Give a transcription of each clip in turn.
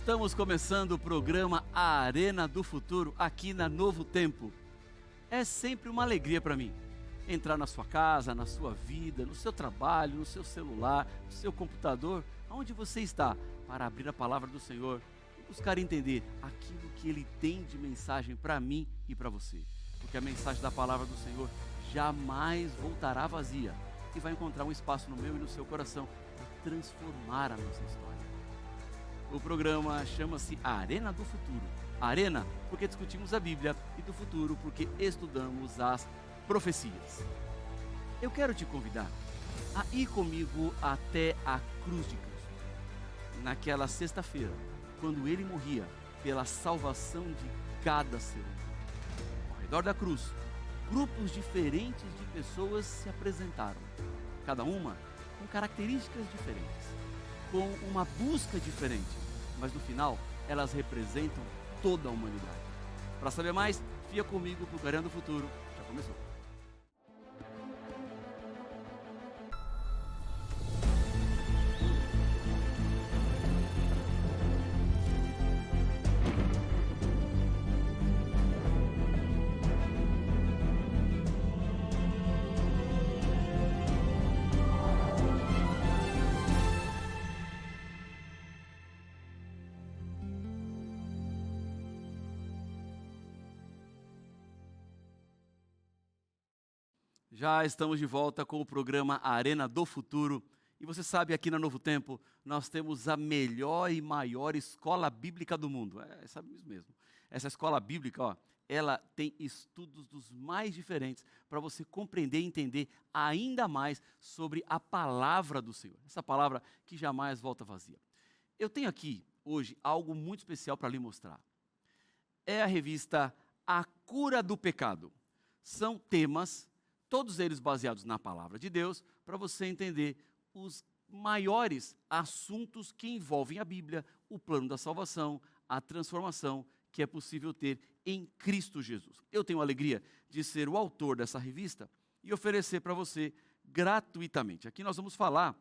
Estamos começando o programa A Arena do Futuro aqui na Novo Tempo. É sempre uma alegria para mim entrar na sua casa, na sua vida, no seu trabalho, no seu celular, no seu computador, aonde você está, para abrir a palavra do Senhor e buscar entender aquilo que Ele tem de mensagem para mim e para você. Porque a mensagem da palavra do Senhor jamais voltará vazia e vai encontrar um espaço no meu e no seu coração para transformar a nossa história. O programa chama-se A Arena do Futuro. Arena porque discutimos a Bíblia e do futuro porque estudamos as profecias. Eu quero te convidar a ir comigo até a cruz de Cristo. Naquela sexta-feira, quando Ele morria pela salvação de cada ser humano. Ao redor da cruz, grupos diferentes de pessoas se apresentaram. Cada uma com características diferentes, com uma busca diferente, mas no final elas representam toda a humanidade. Para saber mais, fica comigo pro Arena do Futuro. Já começou. Já estamos de volta com o programa Arena do Futuro. E você sabe, aqui na Novo Tempo, nós temos a melhor e maior escola bíblica do mundo. Sabe isso mesmo. Essa escola bíblica, ela tem estudos dos mais diferentes para você compreender e entender ainda mais sobre a palavra do Senhor. Essa palavra que jamais volta vazia. Eu tenho aqui, hoje, algo muito especial para lhe mostrar. É a revista A Cura do Pecado. São temas, todos eles baseados na palavra de Deus, para você entender os maiores assuntos que envolvem a Bíblia, o plano da salvação, a transformação que é possível ter em Cristo Jesus. Eu tenho a alegria de ser o autor dessa revista e oferecer para você gratuitamente. Aqui nós vamos falar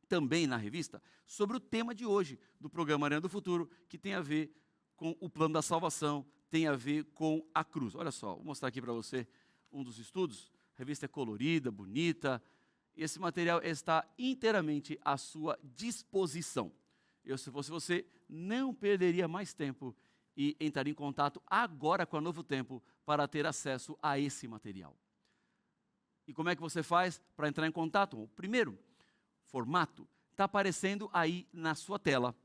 também na revista sobre o tema de hoje do programa Arena do Futuro, que tem a ver com o plano da salvação, tem a ver com a cruz. Olha só, vou mostrar aqui para você um dos estudos. A revista é colorida, bonita. Esse material está inteiramente à sua disposição. Eu, se fosse você, não perderia mais tempo e entraria em contato agora com a Novo Tempo para ter acesso a esse material. E como é que você faz para entrar em contato? O primeiro formato está aparecendo aí na sua tela,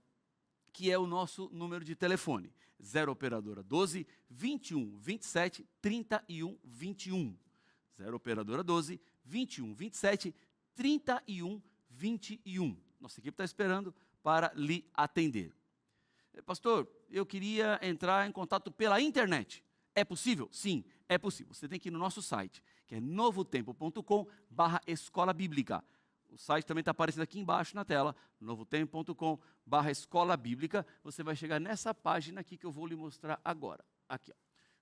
que é o nosso número de telefone. 0 operadora 12 21 27 31 21. 0 operadora 12 21 27 31 21. Nossa equipe está esperando para lhe atender. Pastor, eu queria entrar em contato pela internet. É possível? Sim, é possível. Você tem que ir no nosso site, que é novotempo.com/escola bíblica. O site também está aparecendo aqui embaixo na tela, novotempo.com/escola bíblica. Você vai chegar nessa página aqui que eu vou lhe mostrar agora. Aqui,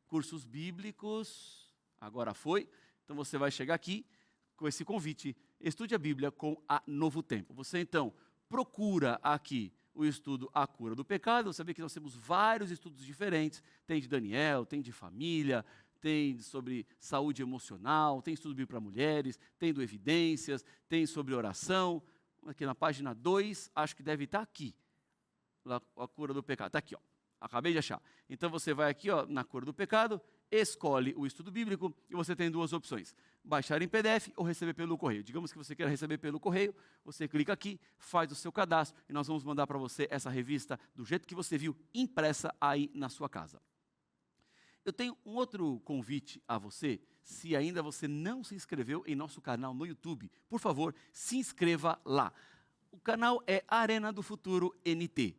cursos bíblicos, agora foi. Então você vai chegar aqui com esse convite, estude a Bíblia com a Novo Tempo. Você então procura aqui o estudo A Cura do Pecado. Você vê que nós temos vários estudos diferentes, tem de Daniel, tem de família, tem sobre saúde emocional, tem estudo bíblico para mulheres, tem do Evidências, tem sobre oração. Aqui na página 2, acho que deve estar aqui, A Cura do Pecado. Está aqui, acabei de achar. Então você vai aqui na Cura do Pecado, escolhe o estudo bíblico e você tem duas opções: baixar em PDF ou receber pelo correio. Digamos que você queira receber pelo correio, você clica aqui, faz o seu cadastro e nós vamos mandar para você essa revista do jeito que você viu, impressa aí na sua casa. Eu tenho um outro convite a você. Se ainda você não se inscreveu em nosso canal no YouTube, por favor, se inscreva lá. O canal é Arena do Futuro NT.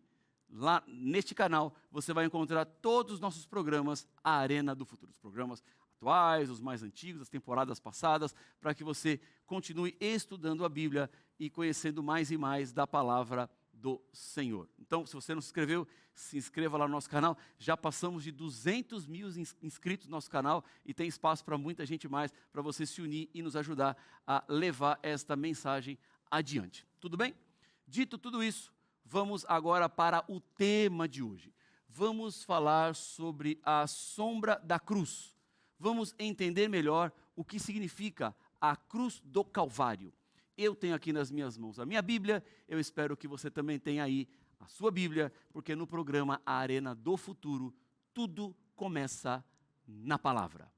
Lá neste canal você vai encontrar todos os nossos programas, a Arena do Futuro. Os programas atuais, os mais antigos, as temporadas passadas, para que você continue estudando a Bíblia e conhecendo mais e mais da palavra do Senhor. Então, se você não se inscreveu, se inscreva lá no nosso canal. Já passamos de 200 mil inscritos no nosso canal e tem espaço para muita gente mais, para você se unir e nos ajudar a levar esta mensagem adiante. Tudo bem? Dito tudo isso, Vamos agora para o tema de hoje. Vamos falar sobre a sombra da cruz. Vamos entender melhor o que significa a cruz do Calvário. Eu tenho aqui nas minhas mãos a minha Bíblia, eu espero que você também tenha aí a sua Bíblia, porque no programa A Arena do Futuro, tudo começa na palavra.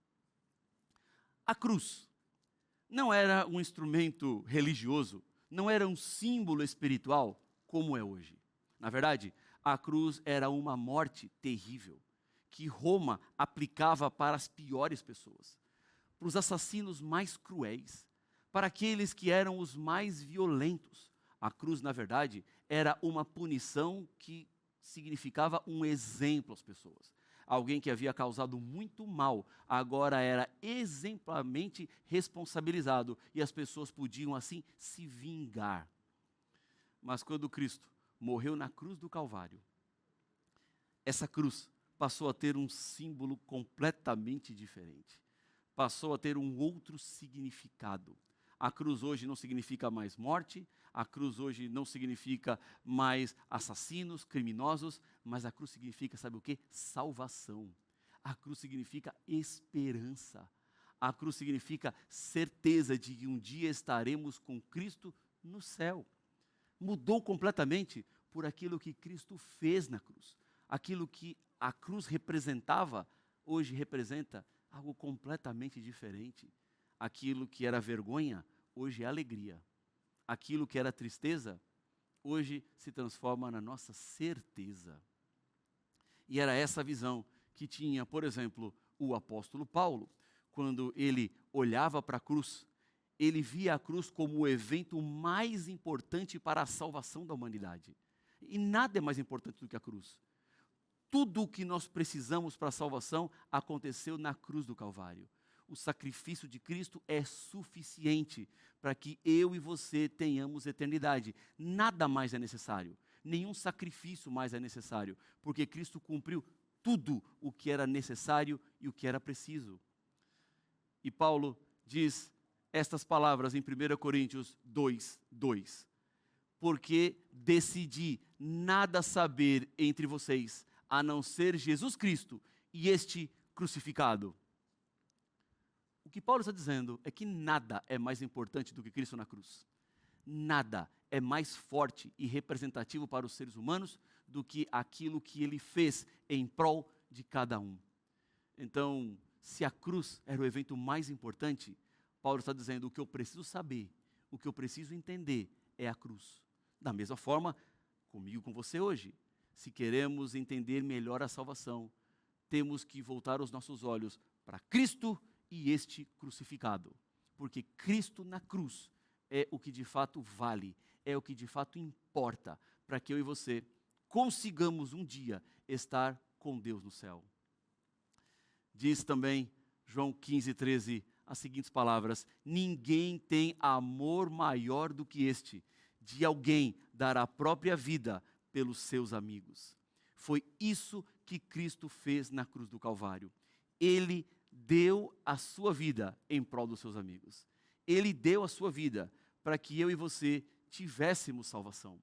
A cruz não era um instrumento religioso, não era um símbolo espiritual como é hoje. Na verdade, a cruz era uma morte terrível, que Roma aplicava para as piores pessoas, para os assassinos mais cruéis, para aqueles que eram os mais violentos. A cruz, na verdade, era uma punição que significava um exemplo às pessoas. Alguém que havia causado muito mal, agora era exemplarmente responsabilizado e as pessoas podiam assim se vingar. Mas quando Cristo morreu na cruz do Calvário, essa cruz passou a ter um símbolo completamente diferente. Passou a ter um outro significado. A cruz hoje não significa mais morte, a cruz hoje não significa mais assassinos, criminosos, mas a cruz significa, sabe o quê? Salvação. A cruz significa esperança. A cruz significa certeza de que um dia estaremos com Cristo no céu. Mudou completamente por aquilo que Cristo fez na cruz. Aquilo que a cruz representava, hoje representa algo completamente diferente. Aquilo que era vergonha, hoje é alegria. Aquilo que era tristeza, hoje se transforma na nossa certeza. E era essa visão que tinha, por exemplo, o apóstolo Paulo, quando ele olhava para a cruz, ele via a cruz como o evento mais importante para a salvação da humanidade. E nada é mais importante do que a cruz. Tudo o que nós precisamos para a salvação aconteceu na cruz do Calvário. O sacrifício de Cristo é suficiente para que eu e você tenhamos eternidade. Nada mais é necessário. Nenhum sacrifício mais é necessário, porque Cristo cumpriu tudo o que era necessário e o que era preciso. E Paulo diz estas palavras em 1 Coríntios 2:2. Porque decidi nada saber entre vocês, a não ser Jesus Cristo e este crucificado. O que Paulo está dizendo é que nada é mais importante do que Cristo na cruz. Nada é mais forte e representativo para os seres humanos do que aquilo que ele fez em prol de cada um. Então, se a cruz era o evento mais importante, Paulo está dizendo: o que eu preciso saber, o que eu preciso entender é a cruz. Da mesma forma, comigo, com você hoje, se queremos entender melhor a salvação, temos que voltar os nossos olhos para Cristo e este crucificado. Porque Cristo na cruz é o que de fato vale, é o que de fato importa para que eu e você consigamos um dia estar com Deus no céu. Diz também João 15:13 as seguintes palavras: ninguém tem amor maior do que este, de alguém dar a própria vida pelos seus amigos. Foi isso que Cristo fez na cruz do Calvário. Ele deu a sua vida em prol dos seus amigos. Ele deu a sua vida para que eu e você tivéssemos salvação.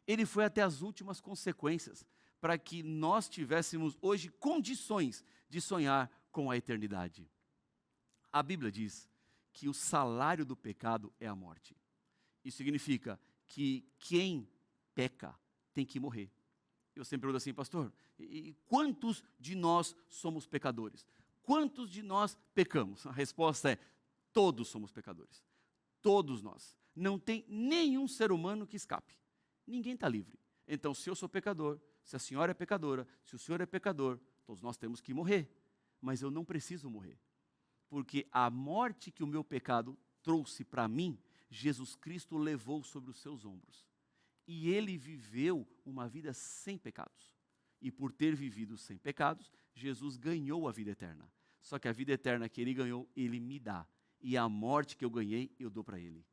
Ele foi até as últimas consequências para que nós tivéssemos hoje condições de sonhar com a eternidade. A Bíblia diz que o salário do pecado é a morte. Isso significa que quem peca tem que morrer. Eu sempre pergunto assim: pastor, e quantos de nós somos pecadores? Quantos de nós pecamos? A resposta é: todos somos pecadores. Todos nós. Não tem nenhum ser humano que escape. Ninguém está livre. Então, se eu sou pecador, se a senhora é pecadora, se o senhor é pecador, todos nós temos que morrer. Mas eu não preciso morrer. Porque a morte que o meu pecado trouxe para mim, Jesus Cristo levou sobre os seus ombros. E ele viveu uma vida sem pecados. E por ter vivido sem pecados, Jesus ganhou a vida eterna. Só que a vida eterna que ele ganhou, ele me dá. E a morte que eu ganhei, eu dou para ele.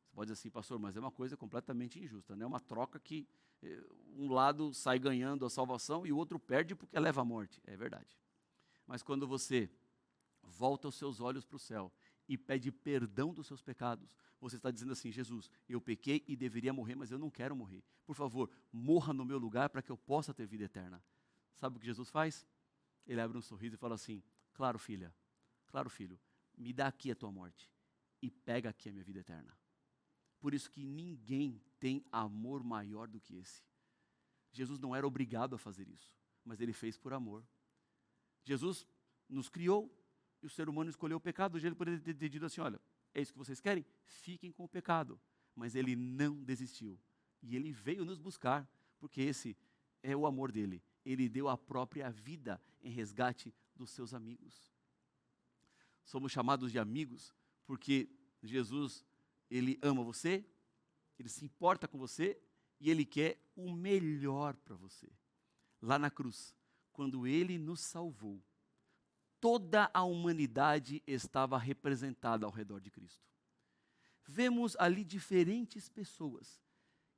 Você pode dizer assim: pastor, mas é uma coisa completamente injusta, né? É uma troca que um lado sai ganhando a salvação e o outro perde porque leva à morte. É verdade. Mas quando você volta os seus olhos para o céu e pede perdão dos seus pecados, você está dizendo assim: Jesus, eu pequei e deveria morrer, mas eu não quero morrer. Por favor, morra no meu lugar para que eu possa ter vida eterna. Sabe o que Jesus faz? Ele abre um sorriso e fala assim: claro, filha, claro, filho, me dá aqui a tua morte e pega aqui a minha vida eterna. Por isso que ninguém tem amor maior do que esse. Jesus não era obrigado a fazer isso, mas ele fez por amor. Jesus nos criou e o ser humano escolheu o pecado. Ele poderia ter dito assim: olha, é isso que vocês querem? Fiquem com o pecado. Mas ele não desistiu. E ele veio nos buscar, porque esse é o amor dele. Ele deu a própria vida em resgate dos seus amigos. Somos chamados de amigos porque Jesus, ele ama você, ele se importa com você e ele quer o melhor para você. Lá na cruz, quando ele nos salvou, toda a humanidade estava representada ao redor de Cristo. Vemos ali diferentes pessoas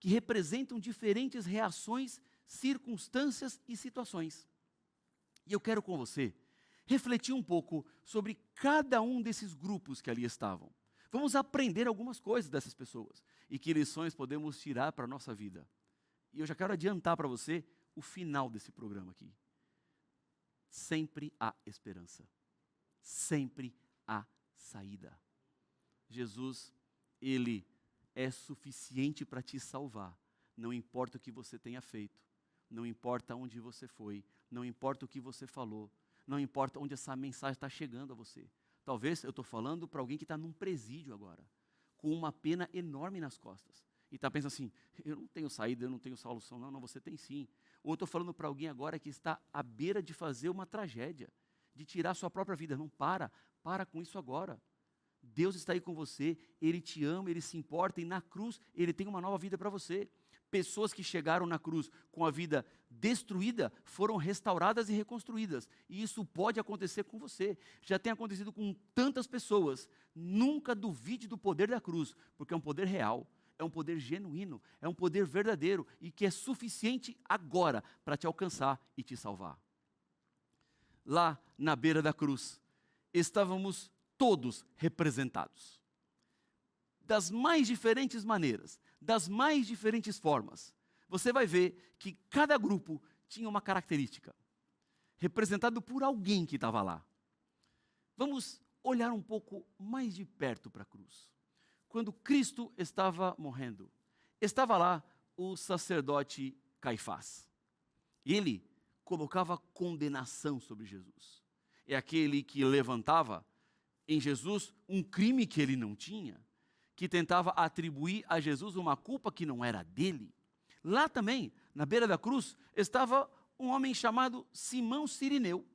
que representam diferentes reações, circunstâncias e situações. E eu quero com você refletir um pouco sobre cada um desses grupos que ali estavam. Vamos aprender algumas coisas dessas pessoas e que lições podemos tirar para a nossa vida. E eu já quero adiantar para você o final desse programa aqui. Sempre há esperança. Sempre há saída. Jesus, ele é suficiente para te salvar. Não importa o que você tenha feito. Não importa onde você foi. Não importa o que você falou. Não importa onde essa mensagem está chegando a você. Talvez eu estou falando para alguém que está num presídio agora, com uma pena enorme nas costas. E está pensando assim: eu não tenho saída, eu não tenho solução. Não, você tem sim. Ou eu estou falando para alguém agora que está à beira de fazer uma tragédia, de tirar sua própria vida. Não, para com isso agora. Deus está aí com você, Ele te ama, Ele se importa, e na cruz Ele tem uma nova vida para você. Pessoas que chegaram na cruz com a vida destruída foram restauradas e reconstruídas. E isso pode acontecer com você. Já tem acontecido com tantas pessoas. Nunca duvide do poder da cruz, porque é um poder real, é um poder genuíno, é um poder verdadeiro e que é suficiente agora para te alcançar e te salvar. Lá na beira da cruz, estávamos todos representados. Das mais diferentes maneiras, das mais diferentes formas. Você vai ver que cada grupo tinha uma característica, representado por alguém que estava lá. Vamos olhar um pouco mais de perto para a cruz. Quando Cristo estava morrendo, estava lá o sacerdote Caifás. Ele colocava condenação sobre Jesus. É aquele que levantava em Jesus um crime que ele não tinha, que tentava atribuir a Jesus uma culpa que não era dele. Lá também, na beira da cruz, estava um homem chamado Simão Cirineu,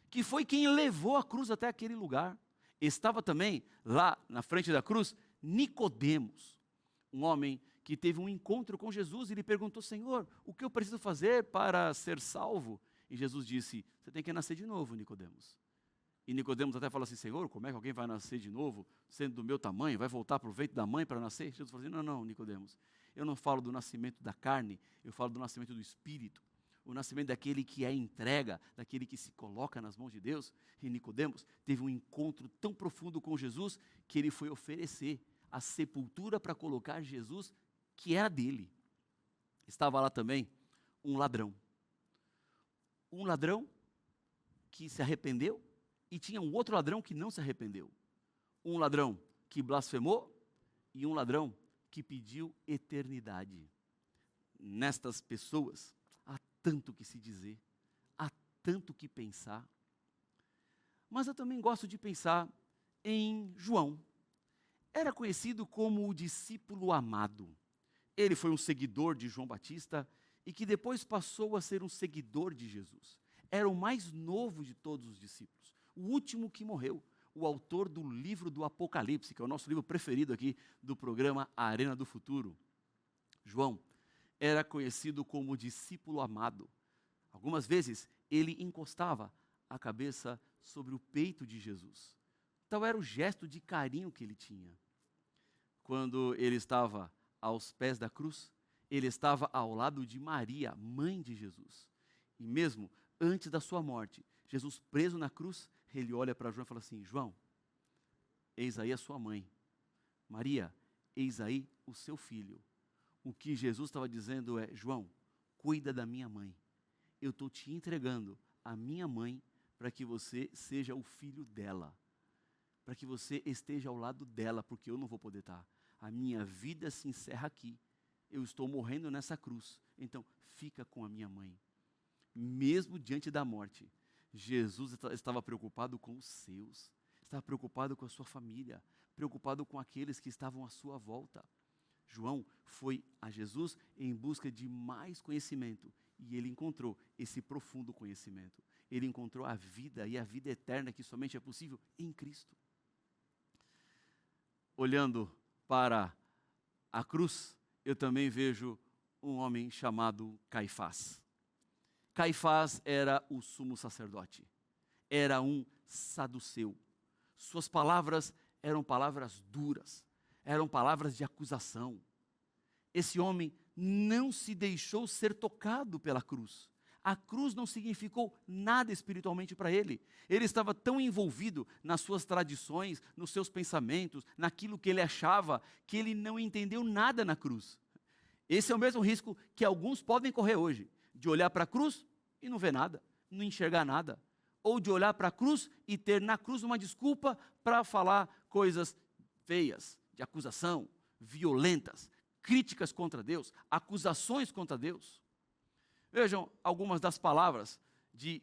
que foi quem levou a cruz até aquele lugar. Estava também, lá na frente da cruz, Nicodemos, um homem que teve um encontro com Jesus e lhe perguntou: Senhor, o que eu preciso fazer para ser salvo? E Jesus disse: você tem que nascer de novo, Nicodemos. E Nicodemos até fala assim: Senhor, como é que alguém vai nascer de novo, sendo do meu tamanho, vai voltar para o ventre da mãe para nascer? Jesus falou assim: não, Nicodemos, eu não falo do nascimento da carne, eu falo do nascimento do Espírito, o nascimento daquele que é entrega, daquele que se coloca nas mãos de Deus. E Nicodemos teve um encontro tão profundo com Jesus que ele foi oferecer a sepultura para colocar Jesus, que era dele. Estava lá também um ladrão que se arrependeu, e tinha um outro ladrão que não se arrependeu. Um ladrão que blasfemou e um ladrão que pediu eternidade. Nestas pessoas há tanto que se dizer, há tanto que pensar. Mas eu também gosto de pensar em João. Era conhecido como o discípulo amado. Ele foi um seguidor de João Batista e que depois passou a ser um seguidor de Jesus. Era o mais novo de todos os discípulos, o último que morreu, o autor do livro do Apocalipse, que é o nosso livro preferido aqui do programa Arena do Futuro. João era conhecido como discípulo amado. Algumas vezes ele encostava a cabeça sobre o peito de Jesus. Tal era o gesto de carinho que ele tinha. Quando ele estava aos pés da cruz, ele estava ao lado de Maria, mãe de Jesus. E mesmo antes da sua morte, Jesus preso na cruz, ele olha para João e fala assim: João, eis aí a sua mãe. Maria, eis aí o seu filho. O que Jesus estava dizendo é: João, cuida da minha mãe. Eu estou te entregando a minha mãe para que você seja o filho dela. Para que você esteja ao lado dela, porque eu não vou poder estar. A minha vida se encerra aqui. Eu estou morrendo nessa cruz. Então, fica com a minha mãe. Mesmo diante da morte, Jesus estava preocupado com os seus. Estava preocupado com a sua família. Preocupado com aqueles que estavam à sua volta. João foi a Jesus em busca de mais conhecimento. E ele encontrou esse profundo conhecimento. Ele encontrou a vida e a vida eterna que somente é possível em Cristo. Olhando para a cruz, eu também vejo um homem chamado Caifás. Caifás era o sumo sacerdote, era um saduceu. Suas palavras eram palavras duras, eram palavras de acusação. Esse homem não se deixou ser tocado pela cruz. A cruz não significou nada espiritualmente para ele. Ele estava tão envolvido nas suas tradições, nos seus pensamentos, naquilo que ele achava, que ele não entendeu nada na cruz. Esse é o mesmo risco que alguns podem correr hoje, de olhar para a cruz e não ver nada, não enxergar nada. Ou de olhar para a cruz e ter na cruz uma desculpa para falar coisas feias, de acusação, violentas, críticas contra Deus, acusações contra Deus. Vejam algumas das palavras de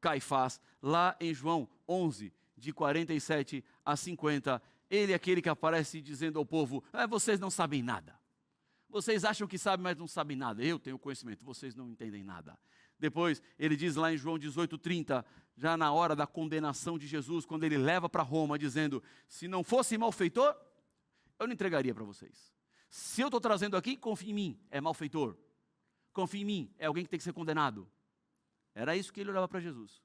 Caifás, lá em João 11, de 47 a 50. Ele é aquele que aparece dizendo ao povo: vocês não sabem nada. Vocês acham que sabem, mas não sabem nada. Eu tenho conhecimento, vocês não entendem nada. Depois, ele diz lá em João 18:30, já na hora da condenação de Jesus, quando ele leva para Roma, dizendo: se não fosse malfeitor, eu não entregaria para vocês. Se eu estou trazendo aqui, confie em mim, é malfeitor. Confie em mim, é alguém que tem que ser condenado. Era isso que ele olhava para Jesus.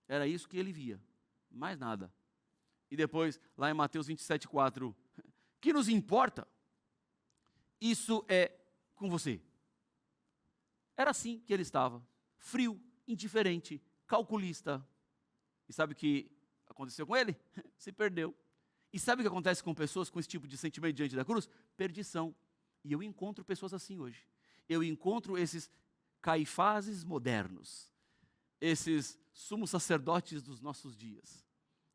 Era isso que ele via. Mais nada. E depois, lá em Mateus 27:4, que nos importa? Isso é com você. Era assim que ele estava. Frio, indiferente, calculista. E sabe o que aconteceu com ele? Se perdeu. E sabe o que acontece com pessoas com esse tipo de sentimento diante da cruz? Perdição. E eu encontro pessoas assim hoje. Eu encontro esses Caifáses modernos, esses sumos sacerdotes dos nossos dias,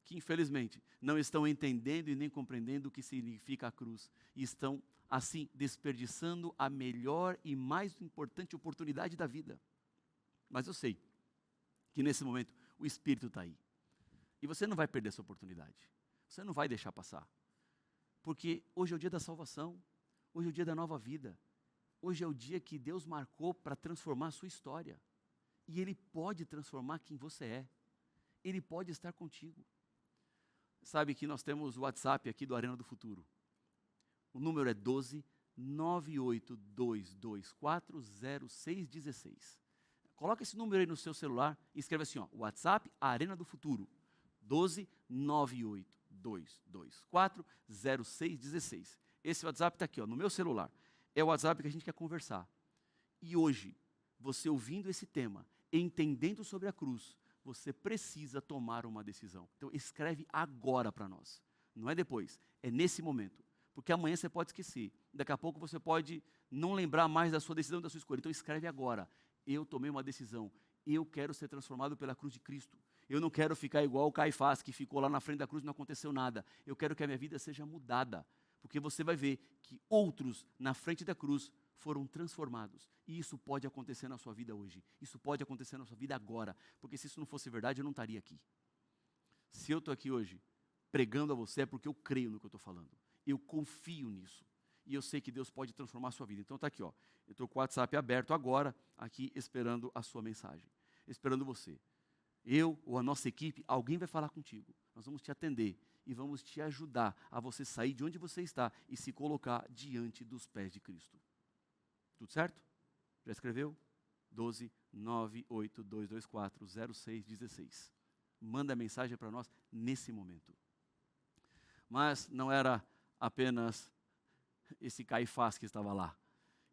que infelizmente não estão entendendo e nem compreendendo o que significa a cruz, e estão assim desperdiçando a melhor e mais importante oportunidade da vida. Mas eu sei que nesse momento o Espírito está aí, e você não vai perder essa oportunidade, você não vai deixar passar, porque hoje é o dia da salvação, hoje é o dia da nova vida. Hoje é o dia que Deus marcou para transformar a sua história. E Ele pode transformar quem você é. Ele pode estar contigo. Sabe que nós temos o WhatsApp aqui do Arena do Futuro. O número é 12 982240616. Coloca esse número aí no seu celular e escreve assim, WhatsApp Arena do Futuro. 12 982240616. Esse WhatsApp está aqui, no meu celular. É o WhatsApp que a gente quer conversar. E hoje, você ouvindo esse tema, entendendo sobre a cruz, você precisa tomar uma decisão. Então, escreve agora para nós. Não é depois, é nesse momento. Porque amanhã você pode esquecer. Daqui a pouco você pode não lembrar mais da sua decisão, da sua escolha. Então, escreve agora. Eu tomei uma decisão. Eu quero ser transformado pela cruz de Cristo. Eu não quero ficar igual o Caifás, que ficou lá na frente da cruz e não aconteceu nada. Eu quero que a minha vida seja mudada. Porque você vai ver que outros na frente da cruz foram transformados. E isso pode acontecer na sua vida hoje. Isso pode acontecer na sua vida agora. Porque se isso não fosse verdade, eu não estaria aqui. Se eu estou aqui hoje pregando a você, é porque eu creio no que eu estou falando. Eu confio nisso. E eu sei que Deus pode transformar a sua vida. Então está aqui, eu estou com o WhatsApp aberto agora, aqui esperando a sua mensagem. Esperando você. Eu ou a nossa equipe, alguém vai falar contigo. Nós vamos te atender. E vamos te ajudar a você sair de onde você está e se colocar diante dos pés de Cristo. Tudo certo? Já escreveu? 12 982240616. Manda a mensagem para nós nesse momento. Mas não era apenas esse Caifás que estava lá,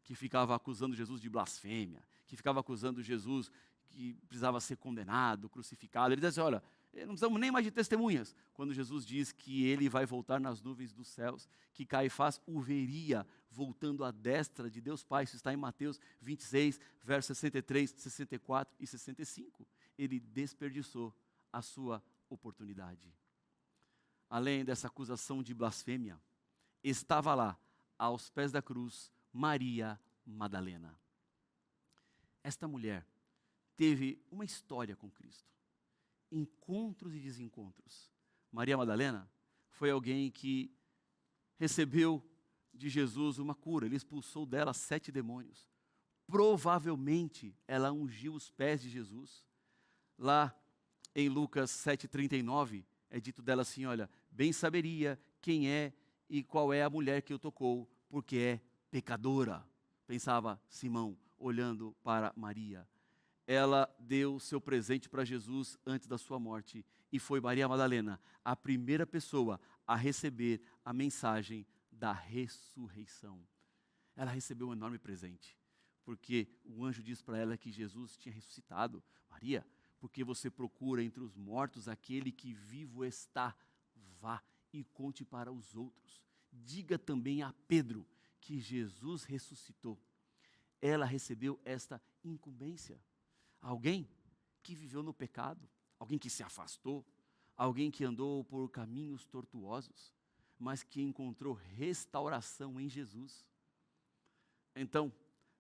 que ficava acusando Jesus de blasfêmia, que ficava acusando Jesus que precisava ser condenado, crucificado. Ele dizia assim, olha, Não precisamos nem mais de testemunhas. Quando Jesus diz que ele vai voltar nas nuvens dos céus, que Caifás o veria voltando à destra de Deus Pai. Isso está em Mateus 26, versos 63, 64 e 65. Ele desperdiçou a sua oportunidade. Além dessa acusação de blasfêmia, estava lá, aos pés da cruz, Maria Madalena. Esta mulher teve uma história com Cristo. Encontros e desencontros. Maria Madalena foi alguém que recebeu de Jesus uma cura. Ele expulsou dela 7 demônios. Provavelmente ela ungiu os pés de Jesus. Lá em Lucas 7,39 é dito dela assim, olha, bem saberia quem é e qual é a mulher que o tocou, porque é pecadora, pensava Simão, olhando para Maria. Ela deu seu presente para Jesus antes da sua morte, e foi Maria Madalena a primeira pessoa a receber a mensagem da ressurreição. Ela recebeu um enorme presente, porque o anjo disse para ela que Jesus tinha ressuscitado. Maria, porque você procura entre os mortos aquele que vivo está, vá e conte para os outros. Diga também a Pedro que Jesus ressuscitou. Ela recebeu esta incumbência. Alguém que viveu no pecado, alguém que se afastou, alguém que andou por caminhos tortuosos, mas que encontrou restauração em Jesus. Então,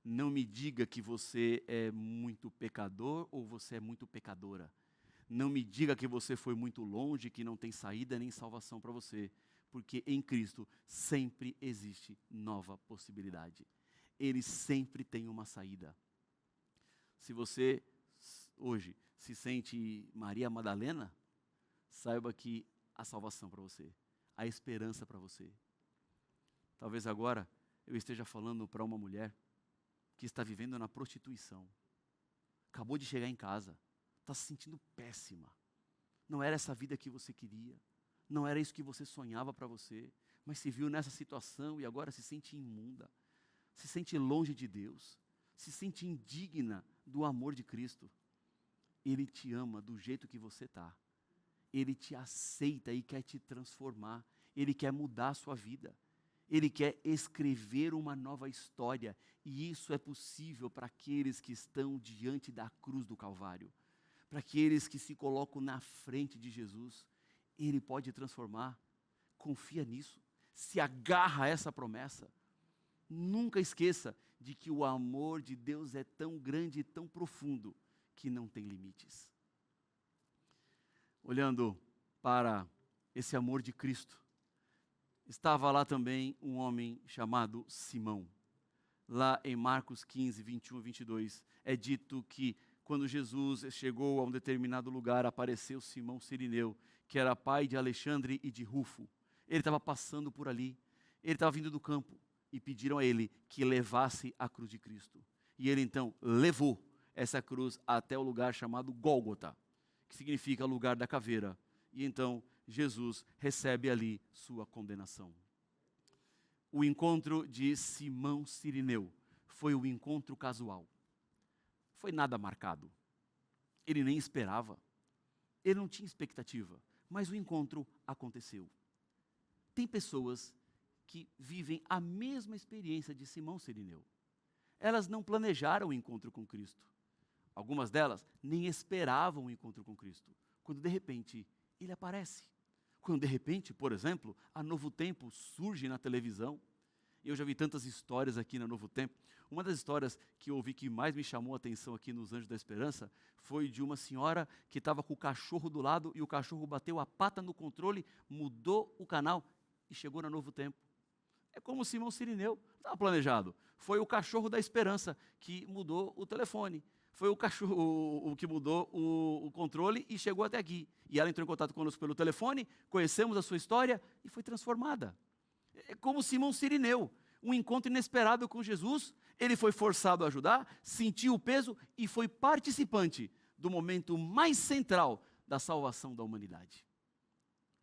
não me diga que você é muito pecador ou você é muito pecadora. Não me diga que você foi muito longe, que não tem saída nem salvação para você, porque em Cristo sempre existe nova possibilidade. Ele sempre tem uma saída. Se você hoje se sente Maria Madalena, saiba que há salvação para você, há esperança para você. Talvez agora eu esteja falando para uma mulher que está vivendo na prostituição. Acabou de chegar em casa, está se sentindo péssima. Não era essa vida que você queria, não era isso que você sonhava para você, mas se viu nessa situação e agora se sente imunda, se sente longe de Deus, se sente indigna do amor de Cristo. Ele te ama do jeito que você está. Ele te aceita e quer te transformar. Ele quer mudar a sua vida. Ele quer escrever uma nova história. E isso é possível para aqueles que estão diante da cruz do Calvário. Para aqueles que se colocam na frente de Jesus. Ele pode transformar. Confia nisso. Se agarra a essa promessa. Nunca esqueça de que o amor de Deus é tão grande e tão profundo que não tem limites. Olhando para esse amor de Cristo, estava lá também um homem chamado Simão. Lá em Marcos 15, 21 e 22, é dito que quando Jesus chegou a um determinado lugar, apareceu Simão Cirineu, que era pai de Alexandre e de Rufo. Ele estava passando por ali, ele estava vindo do campo, e pediram a ele que levasse a cruz de Cristo. E ele então levou essa cruz até o lugar chamado Gólgota, que significa lugar da caveira. E então Jesus recebe ali sua condenação. O encontro de Simão Cirineu foi um encontro casual. Foi nada marcado. Ele nem esperava. Ele não tinha expectativa. Mas o encontro aconteceu. Tem pessoas que vivem a mesma experiência de Simão Cirineu. Elas não planejaram o encontro com Cristo. Algumas delas nem esperavam o encontro com Cristo. Quando de repente ele aparece. Quando de repente, por exemplo, a Novo Tempo surge na televisão. Eu já vi tantas histórias aqui na Novo Tempo. Uma das histórias que eu ouvi que mais me chamou a atenção aqui nos Anjos da Esperança foi de uma senhora que estava com o cachorro do lado e o cachorro bateu a pata no controle, mudou o canal e chegou na Novo Tempo. É como Simão Cirineu, estava planejado. Foi o cachorro da esperança que mudou o telefone. Foi o cachorro que mudou o controle e chegou até aqui. E ela entrou em contato conosco pelo telefone, conhecemos a sua história e foi transformada. É como Simão Cirineu, um encontro inesperado com Jesus. Ele foi forçado a ajudar, sentiu o peso e foi participante do momento mais central da salvação da humanidade.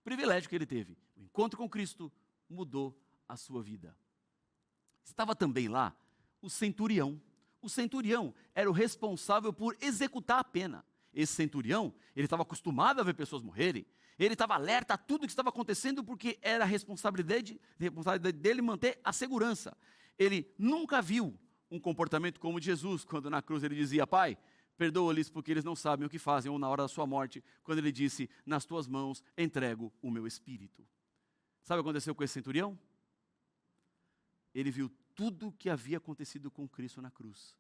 O privilégio que ele teve, o encontro com Cristo mudou a sua vida. Estava também lá o centurião. O centurião era o responsável por executar a pena. Esse centurião, ele estava acostumado a ver pessoas morrerem. Ele estava alerta a tudo que estava acontecendo porque era a responsabilidade dele manter a segurança. Ele nunca viu um comportamento como de Jesus, quando na cruz ele dizia: Pai, perdoa-lhes porque eles não sabem o que fazem, ou na hora da sua morte, quando ele disse: nas tuas mãos entrego o meu espírito. Sabe o que aconteceu com esse centurião? Ele viu tudo o que havia acontecido com Cristo na cruz.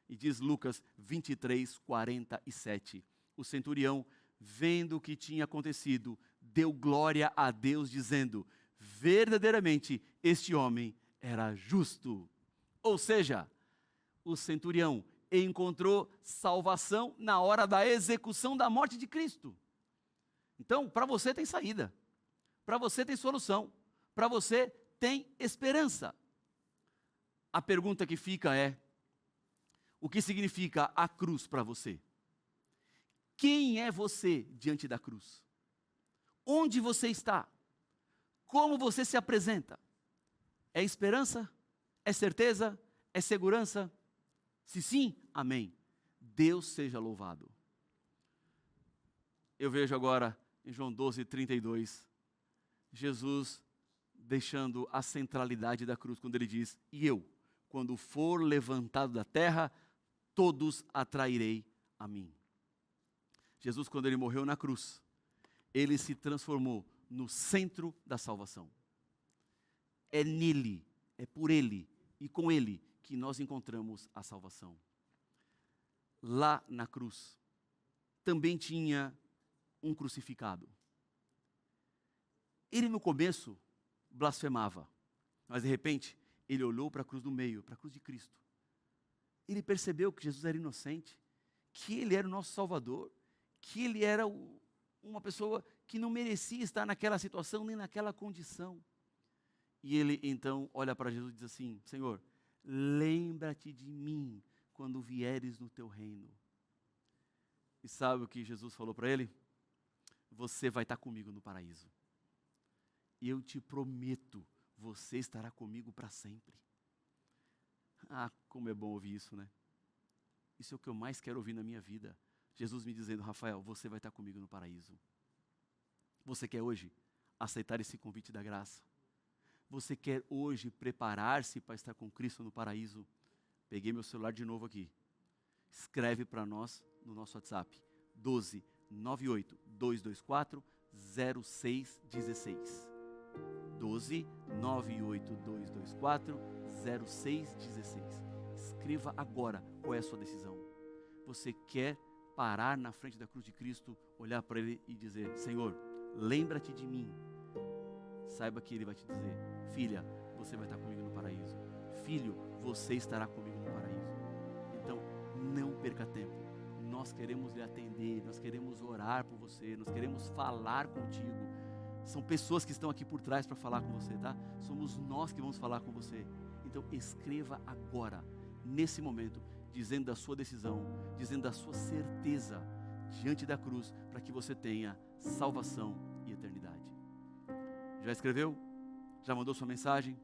E diz Lucas 23, 47. O centurião, vendo o que tinha acontecido, deu glória a Deus, dizendo: verdadeiramente este homem era justo. Ou seja, o centurião encontrou salvação na hora da execução da morte de Cristo. Então, para você tem saída, para você tem solução, para você tem esperança. A pergunta que fica é: o que significa a cruz para você? Quem é você diante da cruz? Onde você está? Como você se apresenta? É esperança? É certeza? É segurança? Se sim, amém. Deus seja louvado. Eu vejo agora em João 12, 32, Jesus deixando a centralidade da cruz, quando ele diz: e eu, quando for levantado da terra, todos atrairei a mim. Jesus, quando ele morreu na cruz, ele se transformou no centro da salvação. É nele, é por ele e com ele que nós encontramos a salvação. Lá na cruz, também tinha um crucificado. Ele no começo blasfemava, mas de repente ele olhou para a cruz do meio, para a cruz de Cristo. Ele percebeu que Jesus era inocente, que ele era o nosso Salvador, que ele era uma pessoa que não merecia estar naquela situação, nem naquela condição. E ele então olha para Jesus e diz assim: Senhor, lembra-te de mim quando vieres no teu reino. E sabe o que Jesus falou para ele? Você vai estar comigo no paraíso. E eu te prometo, você estará comigo para sempre. Ah, como é bom ouvir isso, né? Isso é o que eu mais quero ouvir na minha vida. Jesus me dizendo: Rafael, você vai estar comigo no paraíso. Você quer hoje aceitar esse convite da graça? Você quer hoje preparar-se para estar com Cristo no paraíso? Peguei meu celular de novo aqui. Escreve para nós no nosso WhatsApp: 12 98 224 0616. 12 98 224 0616. Escreva agora qual é a sua decisão. Você quer parar na frente da cruz de Cristo, olhar para Ele e dizer: Senhor, lembra-te de mim. Saiba que Ele vai te dizer: filha, você vai estar comigo no paraíso. Filho, você estará comigo no paraíso. Então, não perca tempo. Nós queremos lhe atender, nós queremos orar por você, nós queremos falar contigo. São pessoas que estão aqui por trás para falar com você, tá? Somos nós que vamos falar com você. Então, escreva agora, nesse momento, dizendo da sua decisão, dizendo da sua certeza diante da cruz, para que você tenha salvação e eternidade. Já escreveu? Já mandou sua mensagem?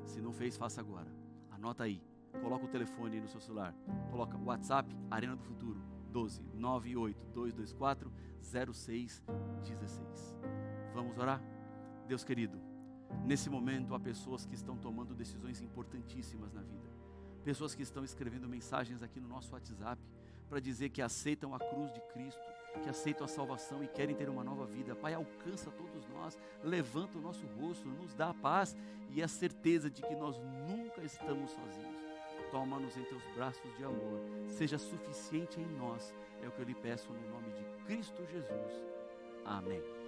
Se não fez, faça agora. Anota aí. Coloca o telefone aí no seu celular. Coloca o WhatsApp, Arena do Futuro, 12 98 224 0616. Vamos orar? Deus querido, nesse momento há pessoas que estão tomando decisões importantíssimas na vida. Pessoas que estão escrevendo mensagens aqui no nosso WhatsApp para dizer que aceitam a cruz de Cristo, que aceitam a salvação e querem ter uma nova vida. Pai, alcança todos nós, levanta o nosso rosto, nos dá a paz e a certeza de que nós nunca estamos sozinhos. Toma-nos em teus braços de amor, seja suficiente em nós, é o que eu lhe peço no nome de Cristo Jesus. Amém.